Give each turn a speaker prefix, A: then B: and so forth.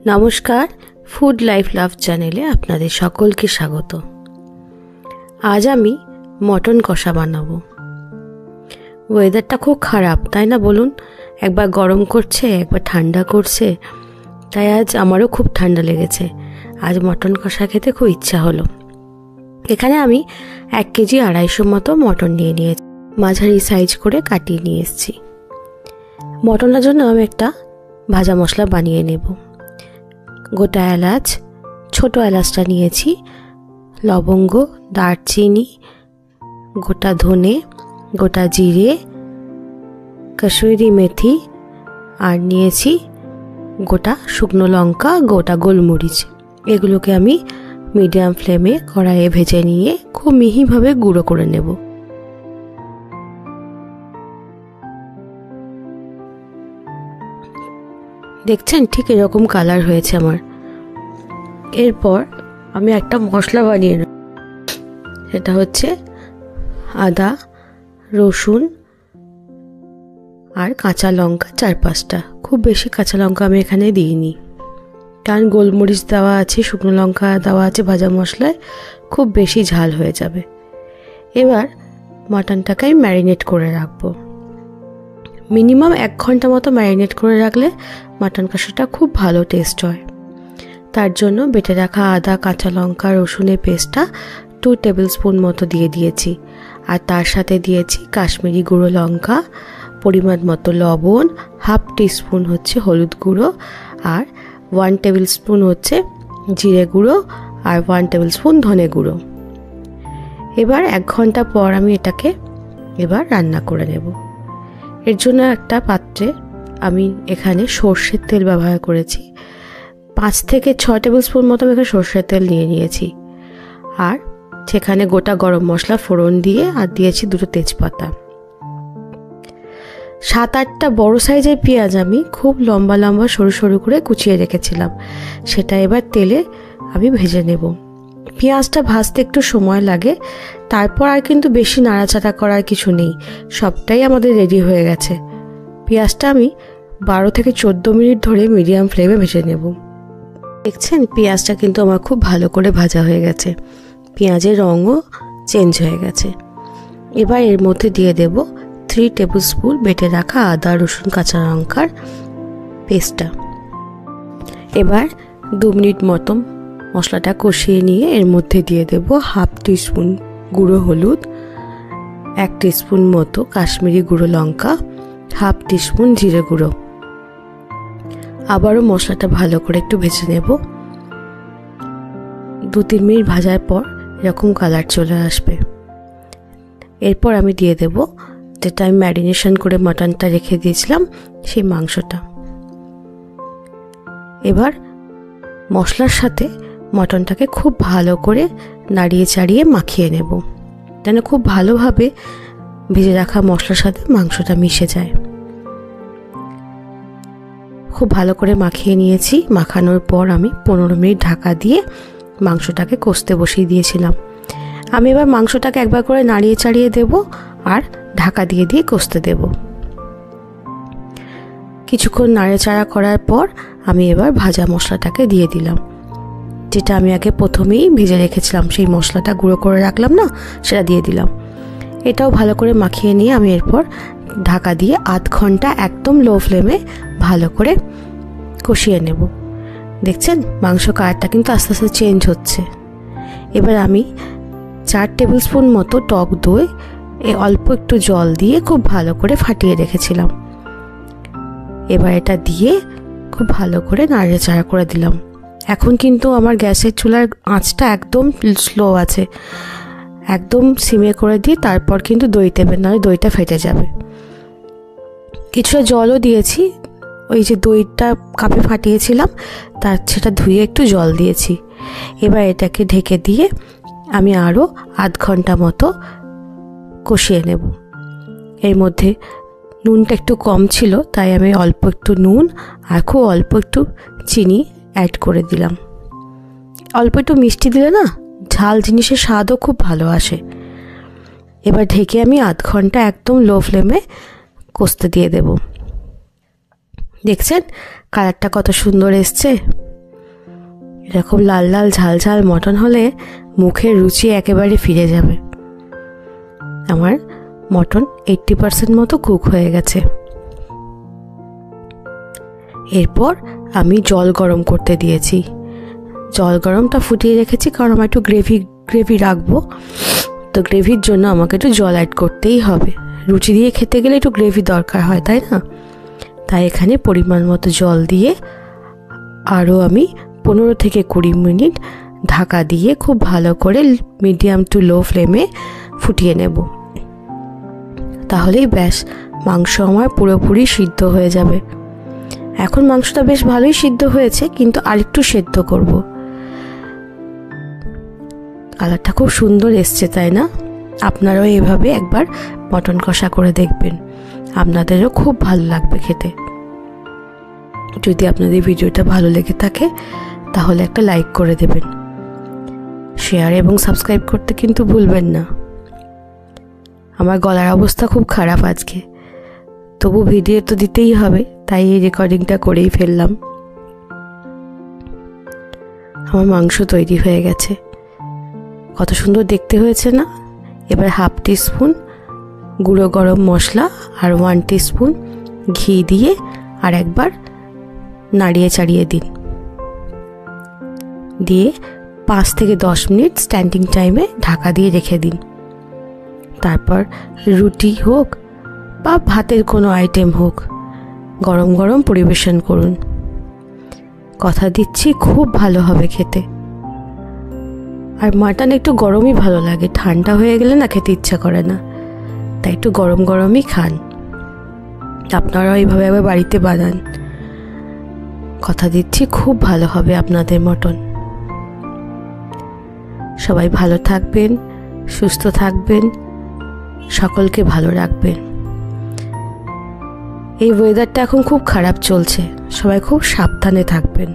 A: নমস্কার, food life love চ্যানেলে আপনাদের সকলকে স্বাগত। আজ আমি মটন কষা বানাবো। ওয়েদারটা খুব খারাপ, তাই না বলুন? একবার গরম করছে, একবার ঠান্ডা করছে, তাই আজ আমারও খুব ঠান্ডা লেগেছে। আজ মটন কষা খেতে খুব ইচ্ছা হলো। এখানে আমি 1 কেজি 250 মতো মটন নিয়ে নিয়েছি, মাঝারি সাইজ করে কাটিয়ে নিয়ে এসেছি। মটনের জন্য আমি একটা ভাজা মশলা বানিয়ে নেব। গোটা এলাচ, ছোট এলাচটা নিয়েছি, লবঙ্গ, দারচিনি, গোটা ধনে, গোটা জিরে, কসুরি মেথি, আর নিয়েছি গোটা শুকনো লঙ্কা, গোটা গোলমরিচ। এগুলোকে আমি মিডিয়াম ফ্লেমে কড়াইয়ে ভেজে নিয়ে খুব মিহিভাবে গুঁড়ো করে নেব। দেখছেন, ঠিক এরকম কালার হয়েছে আমার। এরপর আমি একটা মশলা বানিয়ে নেব। সেটা হচ্ছে আদা, রসুন আর কাঁচা লঙ্কা 4-5টা। খুব বেশি কাঁচা লঙ্কা আমি এখানে দিইনি, কারণ গোলমরিচ দেওয়া আছে, শুকনো লঙ্কা দেওয়া আছে ভাজা মশলায়, খুব বেশি ঝাল হয়ে যাবে। এবার মাটনটাকে আমি ম্যারিনেট করে রাখবো। মিনিমাম 1 ঘন্টা মতো ম্যারিনেট করে রাখলে মাটন কষাটা খুব ভালো টেস্ট হয়। তার জন্য বেটে রাখা আদা, কাঁচা লঙ্কা, রসুনের পেস্টটা 2 টেবিল স্পুন মতো দিয়ে দিয়েছি। আর তার সাথে দিয়েছি কাশ্মীরি গুঁড়ো লঙ্কা, পরিমাণ মতো লবণ, 1/2 টিস্পুন হচ্ছে হলুদ গুঁড়ো, আর 1 টেবিল স্পুন হচ্ছে জিরে গুঁড়ো, আর 1 টেবিল স্পুন ধনে গুঁড়ো। এবার 1 ঘন্টা পর আমি এটাকে রান্না করে নেব। এর জন্য একটা পাত্রে আমি এখানে সর্ষের তেল ব্যবহার করেছি। 5 থেকে 6 টেবিল স্পুন মতো এখানে সর্ষের তেল নিয়েছি। আর সেখানে গোটা গরম মশলা ফোড়ন দিয়ে আর দিয়েছি 2টো তেজপাতা। 7-8টা বড় সাইজের পেঁয়াজ আমি খুব লম্বা লম্বা সরু সরু করে কুচিয়ে রেখেছিলাম। সেটা এবার তেলে আমি ভেজে নেব। পেঁয়াজটা ভাজতে একটু সময় লাগে, তারপর আর কিন্তু বেশি নাড়াচাড়া করার কিছু নেই, সবটাই আমাদের রেডি হয়ে গেছে। পেঁয়াজটা আমি 12 থেকে 14 মিনিট ধরে মিডিয়াম ফ্লেমে ভেজে নেব। দেখছেন, পেঁয়াজটা কিন্তু আমার খুব ভালো করে ভাজা হয়ে গেছে, পেঁয়াজের রঙও চেঞ্জ হয়ে গেছে। এবার এর মধ্যে দিয়ে দেব 3 টেবিল স্পুন বেটে রাখা আদা, রসুন, কাঁচা লঙ্কার পেস্টটা। এবার 2 মিনিট মতো মশলাটা কষিয়ে নিয়ে এর মধ্যে দিয়ে দেব 1/2 টিস্পুন গুঁড়ো হলুদ, 1 টিস্পুন মতো কাশ্মীরি গুঁড়ো লঙ্কা, 1/2 টিস্পুন জিরে গুঁড়ো। আবারও মশলাটা ভালো করে একটু ভেজে নেব। 2-3 মিনিট ভাজার পর এরকম কালার চলে আসবে। এরপর আমি দিয়ে দেব যেটা আমি ম্যারিনেশন করে মাটনটা রেখে দিয়েছিলাম, সেই মাংসটা। এবার মশলার সাথে মটনটাকে খুব ভালো করে নাড়িয়ে চাড়িয়ে মাখিয়ে নেব, যেন খুব ভালোভাবে ভেজে রাখা মশলার সাথে মাংসটা মিশে যায়। খুব ভালো করে মাখিয়ে নিয়েছি। মাখানোর পর আমি 15 মিনিট ঢাকা দিয়ে মাংসটাকে কষতে বসিয়ে দিয়েছিলাম। আমি এবার মাংসটাকে একবার করে নাড়িয়ে চাড়িয়ে দেব আর ঢাকা দিয়ে দিয়ে কষতে দেব। কিছুক্ষণ নাড়াচাড়া করার পর আমি এবার ভাজা মশলাটাকে দিয়ে দিলাম, যেটা আমি আগে প্রথমেই ভেজে রেখেছিলাম, সেই মশলাটা গুঁড়ো করে রাখলাম না, সেটা দিয়ে দিলাম। এটাও ভালো করে মাখিয়ে নিয়ে আমি এরপর ঢাকা দিয়ে 1/2 ঘন্টা একদম লো ফ্লেমে ভালো করে কষিয়ে নেব। দেখছেন, মাংস কালারটা কিন্তু আস্তে আস্তে চেঞ্জ হচ্ছে। এবার আমি 4 টেবিল স্পুন মতো টক দই অল্প একটু জল দিয়ে খুব ভালো করে ফাটিয়ে রেখেছিলাম। এবার এটা দিয়ে খুব ভালো করে নাড়াচাড়া করে দিলাম। এখন কিন্তু আমার গ্যাসের চুলার আঁচটা একদম স্লো আছে, একদম সিমে করে দিয়ে তারপর কিন্তু দই দেবেন, নাহলে দইটা ফেটে যাবে। কিছুটা জলও দিয়েছি, ওই যে দইটা কাপে ফাটিয়েছিলাম সেটা ধুয়ে একটু জল দিয়েছি। এবার এটাকে ঢেকে দিয়ে আমি আরও 1/2 ঘন্টা মতো কষিয়ে নেব। এর মধ্যে নুনটা একটু কম ছিল, তাই আমি অল্প একটু নুন আর খুব অল্প একটু চিনি অ্যাড করে দিলাম। অল্প একটু মিষ্টি দিলে না ঝাল জিনিসের স্বাদও খুব ভালো আসে। এবার ঢেকে আমি 1/2 ঘন্টা একদম লো ফ্লেমে কষতে দিয়ে দেব। দেখছেন কালারটা কত সুন্দর এসছে। এরকম লাল লাল ঝাল ঝাল মটন হলে মুখের রুচি একেবারে ফিরে যাবে। আমার মটন 80% মতো কুক হয়ে গেছে। এরপর আমি জল গরম করতে দিয়েছি। জল গরমটা ফুটিয়ে রেখেছি কারণ আমার একটু গ্রেভি রাখবো, তো গ্রেভির জন্য আমাকে একটু জল অ্যাড করতেই হবে। রুচি দিয়ে খেতে গেলে একটু গ্রেভি দরকার হয়, তাই না? তাই এখানে পরিমাণ মতো জল দিয়ে আরও আমি 15 থেকে 20 মিনিট ঢাকা দিয়ে খুব ভালো করে মিডিয়াম টু লো ফ্লেমে ফুটিয়ে নেব। তাহলেই ব্যাস, মাংস আমার পুরোপুরি সিদ্ধ হয়ে যাবে। এখন মাংসটা বেশ ভালোই সিদ্ধ হয়েছে, কিন্তু আরেকটু সেদ্ধ করব। কালারটা খুব সুন্দর এসছে, তাই না? আপনারাও এভাবে একবার মটন কষা করে দেখবেন, আপনাদেরও খুব ভালো লাগবে খেতে। যদি আপনাদের ভিডিওটা ভালো লেগে থাকে তাহলে একটা লাইক করে দেবেন, শেয়ার এবং সাবস্ক্রাইব করতে কিন্তু ভুলবেন না। আমার গলার অবস্থা খুব খারাপ আজকে, তবু ভিডিও তো দিতেই হবে, তাই এই রেকর্ডিংটা করেই ফেললাম। আমার মাংস তৈরি হয়ে গেছে, কত সুন্দর দেখতে হয়েছে না? এবার 1/2 টিস্পুন গুঁড়ো গরম মশলা আর 1 টিস্পুন ঘি দিয়ে আর একবার নাড়িয়ে চাড়িয়ে দিন। দিয়ে 5 থেকে 10 মিনিট স্ট্যান্ডিং টাইমে ঢাকা দিয়ে রেখে দিন। তারপর রুটি হোক বা ভাতের কোনো আইটেম হোক, গরম গরম পরিবেশন করুন। কথা দিচ্ছি খুব ভালো হবে খেতে। আর মাটন একটু গরমই ভালো লাগে, ঠান্ডা হয়ে গেলে না খেতে ইচ্ছা করে না, তাই একটু গরম গরমই খান। আপনারাও এইভাবে একবার বাড়িতে বানান, কথা দিচ্ছি খুব ভালো হবে আপনাদের মটন। সবাই ভালো থাকবেন, সুস্থ থাকবেন, সকলকে ভালো রাখবেন। এই ওয়েদারটা এখন খুব খারাপ চলছে, সবাই খুব সাবধানে থাকবেন।